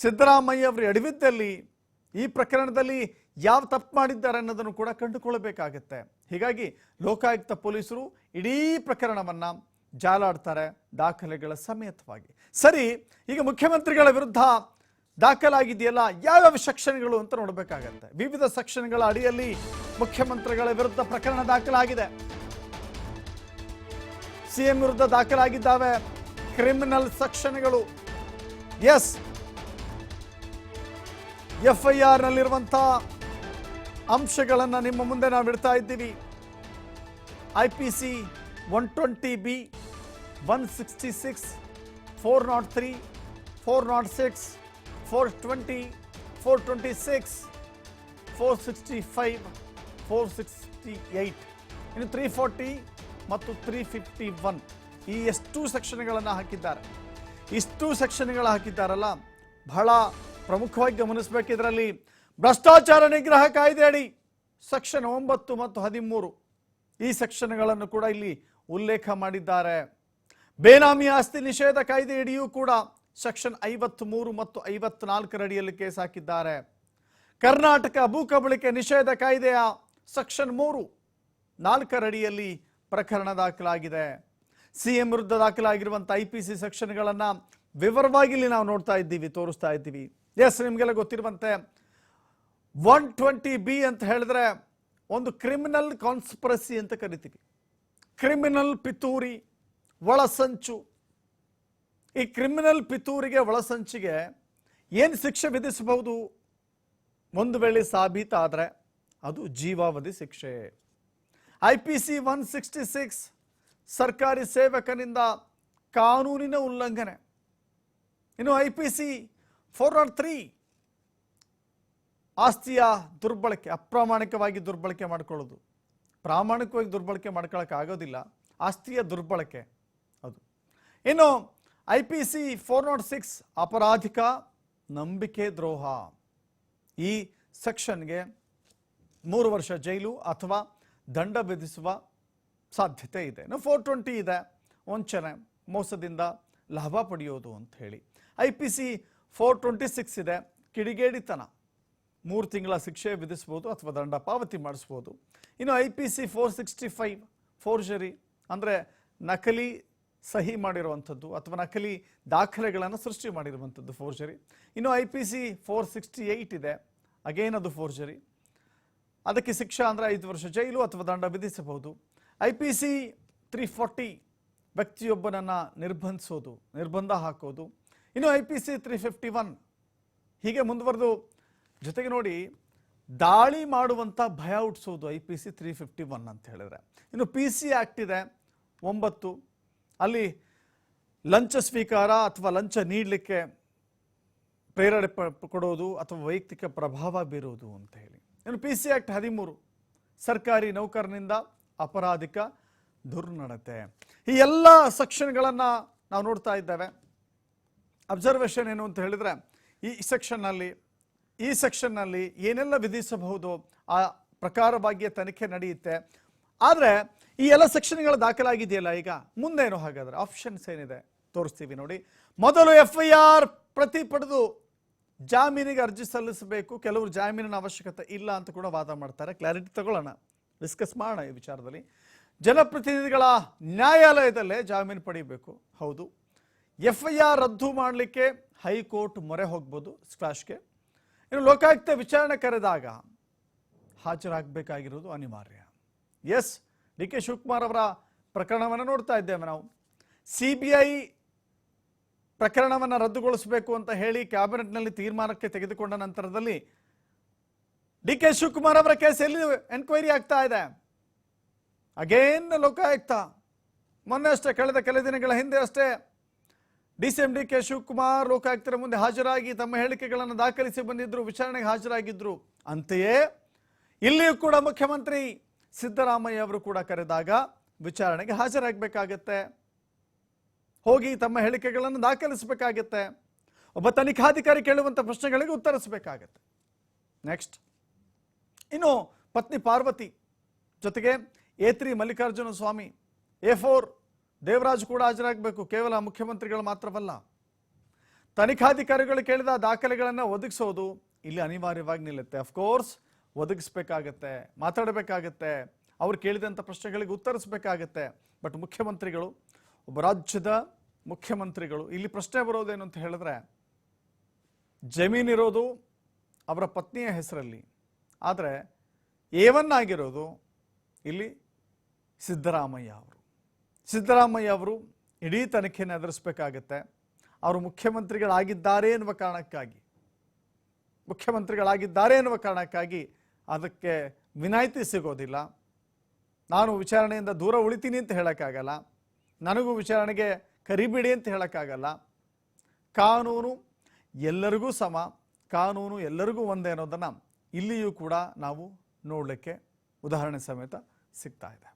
ಸಿದ್ದರಾಮಯ್ಯ ಅವರು ಎಡವಿದ್ದಲ್ಲಿ ಈ ಪ್ರಕರಣದಲ್ಲಿ ಯಾವ ತಪ್ಪು ಮಾಡಿದ್ದಾರೆ ಅನ್ನೋದನ್ನು ಕೂಡ ಕಂಡುಕೊಳ್ಳಬೇಕಾಗುತ್ತೆ. ಹೀಗಾಗಿ ಲೋಕಾಯುಕ್ತ ಪೊಲೀಸರು ಇಡೀ ಪ್ರಕರಣವನ್ನು ಜಾಲಾಡ್ತಾರೆ ದಾಖಲೆಗಳ ಸಮೇತವಾಗಿ. ಸರಿ, ಈಗ ಮುಖ್ಯಮಂತ್ರಿಗಳ ವಿರುದ್ಧ ದಾಖಲಾಗಿದೆಯಲ್ಲ, ಯಾವ್ಯಾವ ಸೆಕ್ಷನ್ಗಳು ಅಂತ ನೋಡಬೇಕಾಗತ್ತೆ. ವಿವಿಧ ಸೆಕ್ಷನ್ಗಳ ಅಡಿಯಲ್ಲಿ ಮುಖ್ಯಮಂತ್ರಿಗಳ ವಿರುದ್ಧ ಪ್ರಕರಣ ದಾಖಲಾಗಿದೆ. ಸಿಎಂ ವಿರುದ್ಧ ದಾಖಲಾಗಿದ್ದಾವೆ ಕ್ರಿಮಿನಲ್ ಸೆಕ್ಷನ್ಗಳು. ಎಸ್, FIR ನಲ್ಲಿರುವಂತಹ ಅಂಶಗಳನ್ನು ನಿಮ್ಮ ಮುಂದೆ ನಾವು ಇಡ್ತಾ ಇದ್ದೀವಿ. IPC 120B, 166, 403, 406, 420, 426, 465, 468, ಇನ್ನು 340 ಮತ್ತು 351 ಈ ಎಷ್ಟು ಸೆಕ್ಷನ್ಗಳನ್ನು ಹಾಕಿದ್ದಾರೆ. ಇಷ್ಟು ಸೆಕ್ಷನ್ಗಳು ಹಾಕಿದ್ದಾರಲ್ಲ, ಬಹಳ ಪ್ರಮುಖವಾಗಿ ಗಮನಿಸಬೇಕು. ಇದರಲ್ಲಿ ಭ್ರಷ್ಟಾಚಾರ ನಿಗ್ರಹ ಕಾಯ್ದೆ ಅಡಿ ಸೆಕ್ಷನ್ 9 ಮತ್ತು 13 ಈ ಸೆಕ್ಷನ್ಗಳನ್ನು ಕೂಡ ಇಲ್ಲಿ ಉಲ್ಲೇಖ ಮಾಡಿದ್ದಾರೆ. ಬೇನಾಮಿ ಆಸ್ತಿ ನಿಷೇಧ ಕಾಯ್ದೆ ಅಡಿಯೂ ಕೂಡ ಸೆಕ್ಷನ್ 53 ಮತ್ತು 54 ಅಡಿಯಲ್ಲಿ ಕೇಸ್ ಹಾಕಿದ್ದಾರೆ. ಕರ್ನಾಟಕ ಭೂ ಕಬಳಿಕೆ ನಿಷೇಧ ಕಾಯ್ದೆಯ ಸೆಕ್ಷನ್ 3, 4 ಅಡಿಯಲ್ಲಿ ಪ್ರಕರಣ ದಾಖಲಾಗಿದೆ. ಸಿಎಂ ವಿರುದ್ಧ ದಾಖಲಾಗಿರುವಂಥ IPC ಸೆಕ್ಷನ್ಗಳನ್ನು ವಿವರವಾಗಿ ಇಲ್ಲಿ ನಾವು ನೋಡ್ತಾ ಇದ್ದೀವಿ, ತೋರಿಸ್ತಾ ಇದ್ದೀವಿ. ಎಸ್, ನಿಮಗೆಲ್ಲ ಗೊತ್ತಿರುವಂತೆ 120B ಅಂತ ಹೇಳಿದ್ರೆ ಒಂದು ಕ್ರಿಮಿನಲ್ ಕಾನ್ಸ್ಪಿರಸಿ ಅಂತ ಕರಿತೀವಿ. ಕ್ರಿಮಿನಲ್ ಪಿತೂರಿ, ಒಳಸಂಚು. ಈ ಕ್ರಿಮಿನಲ್ ಪಿತೂರಿಗೆ, ಒಳಸಂಚಿಗೆ ಏನು ಶಿಕ್ಷೆ ವಿಧಿಸಬಹುದು? ಒಂದು ವೇಳೆ ಸಾಬೀತಾದರೆ ಅದು ಜೀವಾವಧಿ ಶಿಕ್ಷೆ. IPC 166 ಸರ್ಕಾರಿ ಸೇವಕನಿಂದ ಕಾನೂನಿನ ಉಲ್ಲಂಘನೆ. ಇನ್ನು IPC 403 ಆಸ್ತಿಯ ದುರ್ಬಳಕೆ, ಅಪ್ರಾಮಾಣಿಕವಾಗಿ ದುರ್ಬಳಕೆ ಮಾಡಿಕೊಳ್ಳೋದು. ಪ್ರಾಮಾಣಿಕವಾಗಿ ದುರ್ಬಳಕೆ ಮಾಡ್ಕೊಳ್ಳೋಕೆ ಆಗೋದಿಲ್ಲ, ಆಸ್ತಿಯ ದುರ್ಬಳಕೆ ಅದು. ಇನ್ನು IPC 406 ಅಪರಾಧಿಕ ನಂಬಿಕೆ ದ್ರೋಹ. ಈ ಸೆಕ್ಷನ್ಗೆ 3 ವರ್ಷ ಜೈಲು ಅಥವಾ ದಂಡ ವಿಧಿಸುವ ಸಾಧ್ಯತೆ ಇದೆ. ಇನ್ನು 420 ಇದೆ, ವಂಚನೆ, ಮೋಸದಿಂದ ಲಾಭ ಪಡೆಯೋದು ಅಂತ ಹೇಳಿ. IPC 426 ಇದೆ, ಕಿಡಿಗೇಡಿತನ, 3 ತಿಂಗಳ ಶಿಕ್ಷೆ ವಿಧಿಸ್ಬೋದು ಅಥವಾ ದಂಡ ಪಾವತಿ ಮಾಡಿಸ್ಬೋದು. ಇನ್ನು IPC 465 ಫೋರ್ಜರಿ, ಅಂದರೆ ನಕಲಿ ಸಹಿ ಮಾಡಿರುವಂಥದ್ದು ಅಥವಾ ನಕಲಿ ದಾಖಲೆಗಳನ್ನು ಸೃಷ್ಟಿ ಮಾಡಿರುವಂಥದ್ದು ಫೋರ್ಜರಿ. ಇನ್ನು IPC 468 ಇದೆ, ಅಗೇನ್ ಅದು ಫೋರ್ಜರಿ. ಅದಕ್ಕೆ ಶಿಕ್ಷೆ ಅಂದರೆ 5 ವರ್ಷ ಜೈಲು ಅಥವಾ ದಂಡ ವಿಧಿಸಬಹುದು. IPC 340 ವ್ಯಕ್ತಿಯೊಬ್ಬನನ್ನು ನಿರ್ಬಂಧಿಸೋದು, ನಿರ್ಬಂಧ ಹಾಕೋದು. ಇನ್ನು IPC 351 ಹೀಗೆ ಮುಂದುವರೆದು. ಜೊತೆಗೆ ನೋಡಿ, ದಾಳಿ ಮಾಡುವಂಥ ಭಯ ಹುಟ್ಟಿಸೋದು IPC 351 ಅಂತ ಹೇಳಿದ್ರೆ. ಇನ್ನು PC ಆ್ಯಕ್ಟ್ ಇದೆ 9, ಅಲ್ಲಿ ಲಂಚ ಸ್ವೀಕಾರ ಅಥವಾ ಲಂಚ ನೀಡಲಿಕ್ಕೆ ಪ್ರೇರಣೆ ಕೊಡೋದು ಅಥವಾ ವೈಯಕ್ತಿಕ ಪ್ರಭಾವ ಬೀರೋದು ಅಂತ ಹೇಳಿ. ಇನ್ನು PC ಆ್ಯಕ್ಟ್ 13 ಸರ್ಕಾರಿ ನೌಕರನಿಂದ ಅಪರಾಧಿಕ ದುರ್ನಡತೆ. ಈ ಎಲ್ಲ ಸೆಕ್ಷನ್ಗಳನ್ನು ನಾವು ನೋಡ್ತಾ ಇದ್ದೇವೆ. ಅಬ್ಸರ್ವೇಷನ್ ಏನು ಅಂತ ಹೇಳಿದ್ರೆ, ಈ ಸೆಕ್ಷನ್ನಲ್ಲಿ ಏನೆಲ್ಲ ವಿಧಿಸಬಹುದು ಆ ಪ್ರಕಾರವಾಗಿ ತನಿಖೆ ನಡೆಯುತ್ತೆ. ಆದರೆ ಈ ಎಲ್ಲ ಸೆಕ್ಷನ್ಗಳ ದಾಖಲಾಗಿದೆಯಲ್ಲ, ಈಗ ಮುಂದೇನು ಹಾಗಾದ್ರೆ ಆಪ್ಷನ್ಸ್ ಏನಿದೆ ತೋರಿಸ್ತೀವಿ ನೋಡಿ. ಮೊದಲು FIR ಪ್ರತಿ ಪಡೆದು ಜಾಮೀನಿಗೆ ಅರ್ಜಿ ಸಲ್ಲಿಸಬೇಕು. ಕೆಲವರು ಜಾಮೀನಿನ ಅವಶ್ಯಕತೆ ಇಲ್ಲ ಅಂತ ಕೂಡ ವಾದ ಮಾಡ್ತಾರೆ. ಕ್ಲಾರಿಟಿ ತಗೊಳ್ಳೋಣ, ಡಿಸ್ಕಸ್ ಮಾಡೋಣ ಈ ವಿಚಾರದಲ್ಲಿ. ಜನಪ್ರತಿನಿಧಿಗಳ ನ್ಯಾಯಾಲಯದಲ್ಲೇ ಜಾಮೀನು ಪಡಿಬೇಕು. ಹೌದು, FIR ರದ್ದು ಮಾಡಲಿಕ್ಕೆ ಹೈಕೋರ್ಟ್ ಮೊರೆ ಹೋಗ್ಬೋದು ಸ್ಕ್ವಾಶ್ಗೆ. ಇನ್ನು ಲೋಕಾಯುಕ್ತ ವಿಚಾರಣೆ ಕರೆದಾಗ ಹಾಜರಾಗಬೇಕಾಗಿರೋದು ಅನಿವಾರ್ಯ. ಎಸ್, DK ಶಿವಕುಮಾರ್ ಅವರ ಪ್ರಕರಣವನ್ನು ನೋಡ್ತಾ ಇದ್ದೇವೆ ನಾವು. CBI ಪ್ರಕರಣವನ್ನು ರದ್ದುಗೊಳಿಸಬೇಕು ಅಂತ ಹೇಳಿ ಕ್ಯಾಬಿನೆಟ್ನಲ್ಲಿ ತೀರ್ಮಾನಕ್ಕೆ ತೆಗೆದುಕೊಂಡ ನಂತರದಲ್ಲಿ DK ಶಿವಕುಮಾರ್ ಅವರ ಕೇಸಲ್ಲಿ ಎನ್ಕ್ವೈರಿ ಆಗ್ತಾ ಇದೆ. ಅಗೇನ್ ಲೋಕಾಯುಕ್ತ ಮೊನ್ನೆ ಅಷ್ಟೇ, ಕಳೆದ ಕೆಲ ದಿನಗಳ ಹಿಂದೆ ಅಷ್ಟೇ DCM DK ಶಿವಕುಮಾರ್ ಲೋಕಾಯುಕ್ತರ ಮುಂದೆ ಹಾಜರಾಗಿ ತಮ್ಮ ಹೇಳಿಕೆಗಳನ್ನು ದಾಖಲಿಸಿ ಬಂದಿದ್ರು, ವಿಚಾರಣೆಗೆ ಹಾಜರಾಗಿದ್ರು. ಅಂತೆಯೇ ಇಲ್ಲಿಯೂ ಕೂಡ ಮುಖ್ಯಮಂತ್ರಿ ಸಿದ್ದರಾಮಯ್ಯ ಅವರು ಕೂಡ ಕರೆದಾಗ ವಿಚಾರಣೆಗೆ ಹಾಜರಾಗಬೇಕಾಗತ್ತೆ, ಹೋಗಿ ತಮ್ಮ ಹೇಳಿಕೆಗಳನ್ನು ದಾಖಲಿಸಬೇಕಾಗತ್ತೆ, ಒಬ್ಬ ತನಿಖಾಧಿಕಾರಿ ಕೇಳುವಂಥ ಪ್ರಶ್ನೆಗಳಿಗೆ ಉತ್ತರಿಸಬೇಕಾಗತ್ತೆ. ನೆಕ್ಸ್ಟ್, ಇನ್ನು ಪತ್ನಿ ಪಾರ್ವತಿ ಜೊತೆಗೆ A3 ಮಲ್ಲಿಕಾರ್ಜುನ ಸ್ವಾಮಿ, A4 ದೇವರಾಜ್ ಕೂಡ ಹಾಜರಾಗಬೇಕು. ಕೇವಲ ಮುಖ್ಯಮಂತ್ರಿಗಳು ಮಾತ್ರವಲ್ಲ. ತನಿಖಾಧಿಕಾರಿಗಳು ಕೇಳಿದ ದಾಖಲೆಗಳನ್ನು ಒದಗಿಸೋದು ಇಲ್ಲಿ ಅನಿವಾರ್ಯವಾಗಿ ನಿಲ್ಲುತ್ತೆ. ಅಫ್ಕೋರ್ಸ್ ಒದಗಿಸ್ಬೇಕಾಗತ್ತೆ, ಮಾತಾಡಬೇಕಾಗತ್ತೆ, ಅವ್ರು ಕೇಳಿದಂಥ ಪ್ರಶ್ನೆಗಳಿಗೆ ಉತ್ತರಿಸಬೇಕಾಗತ್ತೆ. ಬಟ್ ಮುಖ್ಯಮಂತ್ರಿಗಳು, ಒಬ್ಬ ರಾಜ್ಯದ ಮುಖ್ಯಮಂತ್ರಿಗಳು, ಇಲ್ಲಿ ಪ್ರಶ್ನೆ ಬರೋದೇನು ಅಂತ ಹೇಳಿದ್ರೆ, ಜಮೀನಿರೋದು ಅವರ ಪತ್ನಿಯ ಹೆಸರಲ್ಲಿ, ಆದರೆ A1 ಆಗಿರೋದು ಇಲ್ಲಿ ಸಿದ್ದರಾಮಯ್ಯ ಅವರು. ಸಿದ್ದರಾಮಯ್ಯ ಅವರು ಇಡೀ ತನಿಖೆಯನ್ನು ಎದುರಿಸಬೇಕಾಗತ್ತೆ. ಅವರು ಮುಖ್ಯಮಂತ್ರಿಗಳಾಗಿದ್ದಾರೆ ಎನ್ನುವ ಕಾರಣಕ್ಕಾಗಿ ಅದಕ್ಕೆ ವಿನಾಯಿತಿ ಸಿಗೋದಿಲ್ಲ. ನಾನು ವಿಚಾರಣೆಯಿಂದ ದೂರ ಉಳಿತೀನಿ ಅಂತ ಹೇಳೋಕ್ಕಾಗಲ್ಲ, ನನಗೂ ವಿಚಾರಣೆಗೆ ಕರಿಬೇಡಿ ಅಂತ ಹೇಳೋಕ್ಕಾಗಲ್ಲ. ಕಾನೂನು ಎಲ್ಲರಿಗೂ ಸಮ, ಕಾನೂನು ಎಲ್ಲರಿಗೂ ಒಂದೇ ಅನ್ನೋದನ್ನು ಇಲ್ಲಿಯೂ ಕೂಡ ನಾವು ನೋಡಲಿಕ್ಕೆ ಉದಾಹರಣೆ ಸಮೇತ ಸಿಗ್ತಾ ಇದೆ.